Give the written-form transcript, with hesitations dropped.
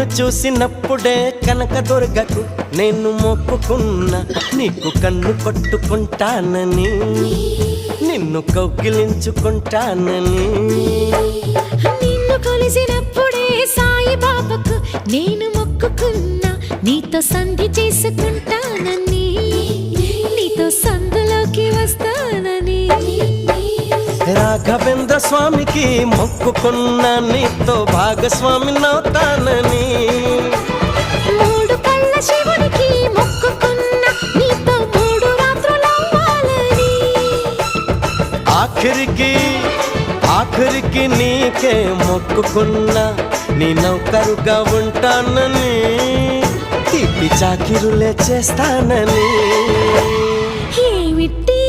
నిన్ను చూసినప్పుడే కనకదుర్గకు నేను మొక్కుకున్నా, నీకు కన్ను కొట్టుకుంటానని, నిన్ను కౌగిలించుకుంటానని. నిన్ను కొలిసినప్పుడే సాయిబాబాకు నేను మొక్కుకున్నా, నీతో సంధి చేసుకుంటానని, నీతో సందులోకి వస్తానని. రాఘవేంద్ర స్వామికి మొక్కుకున్నా, నీతో భాగస్వామి నవుతానని. మూడు కళ్ళ శివునికి మొక్కుకున్నా, నీతో 3 రాత్రులవ్వాలని. ఆఖరికి నీకే మొక్కుకున్నా, నీ నౌకరుగా ఉంటానని, తీపి చాకిరులే చేస్తానని. ఏమిటి